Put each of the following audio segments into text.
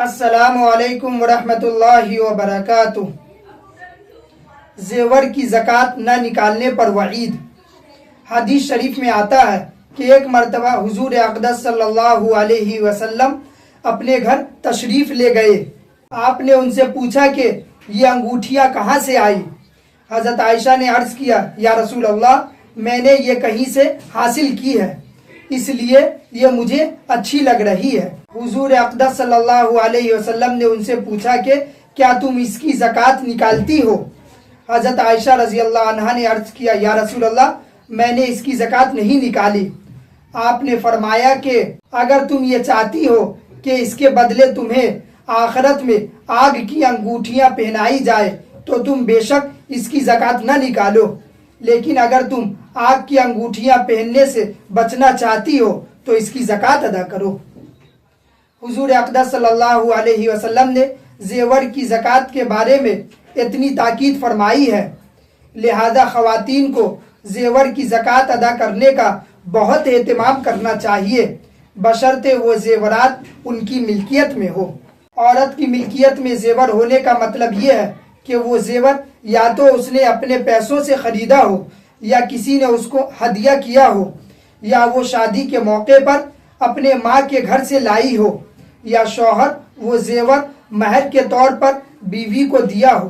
السلام علیکم ورحمۃ اللہ وبرکاتہ۔ زیور کی زکوٰۃ نہ نکالنے پر وعید۔ حدیث شریف میں آتا ہے کہ ایک مرتبہ حضور اقدس صلی اللہ علیہ وسلم اپنے گھر تشریف لے گئے۔ آپ نے ان سے پوچھا کہ یہ انگوٹھیاں کہاں سے آئی؟ حضرت عائشہ نے عرض کیا، یا رسول اللہ، میں نے یہ کہیں سے حاصل کی ہے، اس لیے یہ مجھے اچھی لگ رہی ہے۔ حضور اقدس صلی اللہ علیہ وسلم نے ان سے پوچھا کہ کیا تم اس کی زکوٰۃ نکالتی ہو؟ حضرت عائشہ رضی اللہ عنہا نے عرض کیا، یا رسول اللہ، میں نے اس کی زکوٰۃ نہیں نکالی۔ آپ نے فرمایا کہ اگر تم یہ چاہتی ہو کہ اس کے بدلے تمہیں آخرت میں آگ کی انگوٹھیاں پہنائی جائے تو تم بے شک اس کی زکوٰۃ نہ نکالو، لیکن اگر تم آگ کی انگوٹھیاں پہننے سے بچنا چاہتی ہو تو اس کی زکوٰۃ ادا کرو۔ حضور اقدس صلی اللہ علیہ وسلم نے زیور کی زکوٰۃ کے بارے میں اتنی تاکید فرمائی ہے، لہذا خواتین کو زیور کی زکوٰۃ ادا کرنے کا بہت اہتمام کرنا چاہیے، بشرطے وہ زیورات ان کی ملکیت میں ہو۔ عورت کی ملکیت میں زیور ہونے کا مطلب یہ ہے کہ وہ زیور یا تو اس نے اپنے پیسوں سے خریدا ہو، یا کسی نے اس کو ہدیہ کیا ہو، یا وہ شادی کے موقع پر اپنے ماں کے گھر سے لائی ہو، یا شوہر وہ زیور مہر کے طور پر بیوی کو دیا ہو۔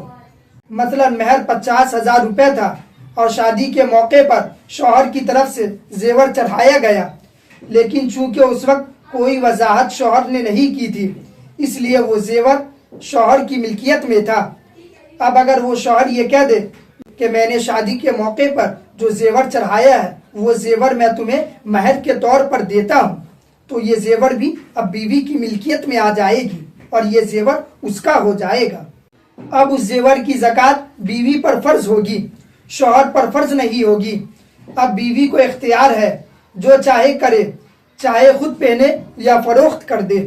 مثلا مہر 50,000 روپے تھا اور شادی کے موقع پر شوہر کی طرف سے زیور چڑھایا گیا، لیکن چونکہ اس وقت کوئی وضاحت شوہر نے نہیں کی تھی، اس لیے وہ زیور شوہر کی ملکیت میں تھا۔ اب اگر وہ شوہر یہ کہہ دے کہ میں نے شادی کے موقع پر جو زیور چڑھایا ہے وہ زیور میں تمہیں مہر کے طور پر دیتا ہوں، تو یہ زیور بھی اب بیوی کی ملکیت میں آ جائے گی اور یہ زیور اس کا ہو جائے گا۔ اب اس زیور کی زکوٰۃ بیوی پر فرض ہوگی، شوہر پر فرض نہیں ہوگی۔ اب بیوی کو اختیار ہے، جو چاہے کرے، چاہے خود پہنے یا فروخت کر دے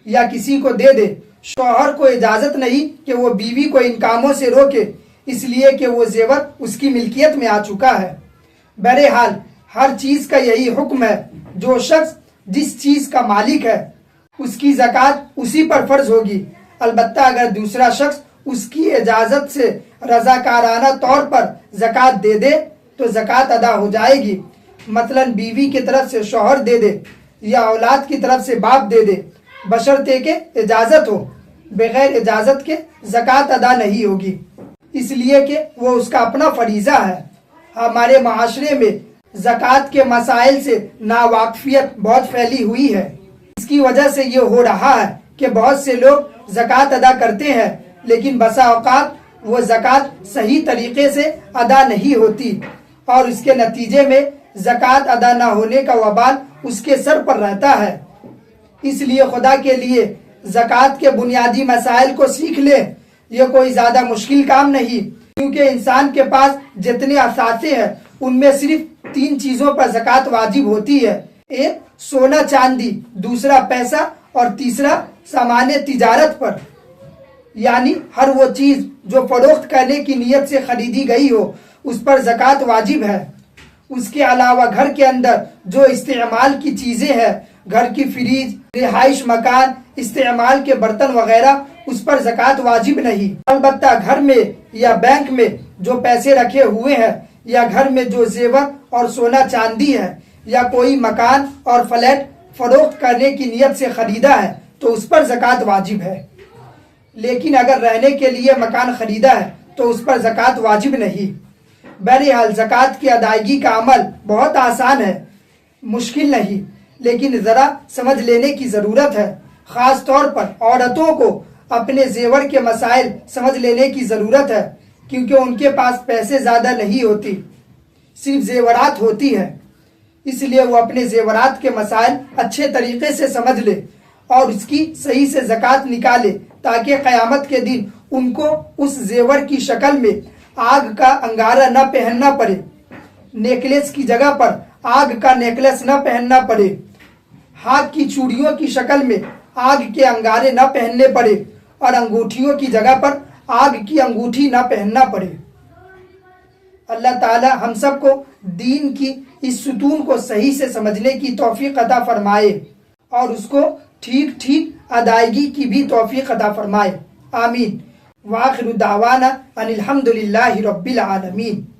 یا کسی کو دے دے۔ شوہر کو اجازت نہیں کہ وہ بیوی کو ان کاموں سے روکے، اس لیے کہ وہ زیور اس کی ملکیت میں آ چکا ہے۔ بہرحال ہر چیز کا یہی حکم ہے، جو شخص جس چیز کا مالک ہے اس کی زکوٰۃ اسی پر فرض ہوگی، البتہ اگر دوسرا شخص اس کی اجازت سے رضاکارانہ طور پر زکوٰۃ دے دے تو زکوٰۃ ادا ہو جائے گی۔ مثلا بیوی کی طرف سے شوہر دے دے یا اولاد کی طرف سے باپ دے دے، بشرطے کہ اجازت ہو، بغیر اجازت کے زکوٰۃ ادا نہیں ہوگی، اس لیے کہ وہ اس کا اپنا فریضہ ہے۔ ہمارے معاشرے میں زکوٰۃ کے مسائل سے ناواقفیت بہت پھیلی ہوئی ہے۔ اس کی وجہ سے یہ ہو رہا ہے کہ بہت سے لوگ زکوٰۃ ادا کرتے ہیں، لیکن بسا اوقات وہ زکوٰۃ صحیح طریقے سے ادا نہیں ہوتی اور اس کے نتیجے میں زکوٰۃ ادا نہ ہونے کا وبال اس کے سر پر رہتا ہے۔ اس لیے خدا کے لیے زکوٰۃ کے بنیادی مسائل کو سیکھ لیں۔ یہ کوئی زیادہ مشکل کام نہیں، کیونکہ انسان کے پاس جتنے اثاثے ہیں ان میں صرف 3 چیزوں پر زکوٰۃ واجب ہوتی ہے، ایک سونا چاندی، دوسرا پیسہ اور تیسرا سامان تجارت پر، یعنی ہر وہ چیز جو فروخت کرنے کی نیت سے خریدی گئی ہو اس پر زکوٰۃ واجب ہے۔ اس کے علاوہ گھر کے اندر جو استعمال کی چیزیں ہیں، گھر کی فریج، رہائش مکان، استعمال کے برتن وغیرہ، اس پر زکوٰۃ واجب نہیں۔ البتہ گھر میں یا بینک میں جو پیسے رکھے ہوئے ہیں، یا گھر میں جو زیور اور سونا چاندی ہے، یا کوئی مکان اور فلیٹ فروخت کرنے کی نیت سے خریدا ہے تو اس پر زکوٰۃ واجب ہے، لیکن اگر رہنے کے لیے مکان خریدا ہے تو اس پر زکوٰۃ واجب نہیں۔ بہرحال زکوٰۃ کی ادائیگی کا عمل بہت آسان ہے، مشکل نہیں، لیکن ذرا سمجھ لینے کی ضرورت ہے۔ خاص طور پر عورتوں کو اپنے زیور کے مسائل سمجھ لینے کی ضرورت ہے، کیونکہ ان کے پاس پیسے زیادہ نہیں ہوتی، صرف زیورات ہوتی ہے، اس لیے وہ اپنے زیورات کے مسائل اچھے طریقے سے سمجھ لے اور اس کی صحیح سے زکوٰۃ نکالے، تاکہ قیامت کے دن ان کو اس زیور کی شکل میں آگ کا انگارہ نہ پہننا پڑے، نیکلیس کی جگہ پر آگ کا نیکلیس نہ پہننا پڑے، ہاتھ کی چوڑیوں کی شکل میں آگ کے انگارے نہ پہننے پڑے اور انگوٹھیوں کی جگہ پر آگ کی انگوٹھی نہ پہننا پڑے۔ اللہ تعالی ہم سب کو دین کی اس ستون کو صحیح سے سمجھنے کی توفیق عطا فرمائے اور اس کو ٹھیک ٹھیک ادائیگی کی بھی توفیق عطا فرمائے، آمین۔ وآخر دعوانا ان الحمد للہ رب العالمین۔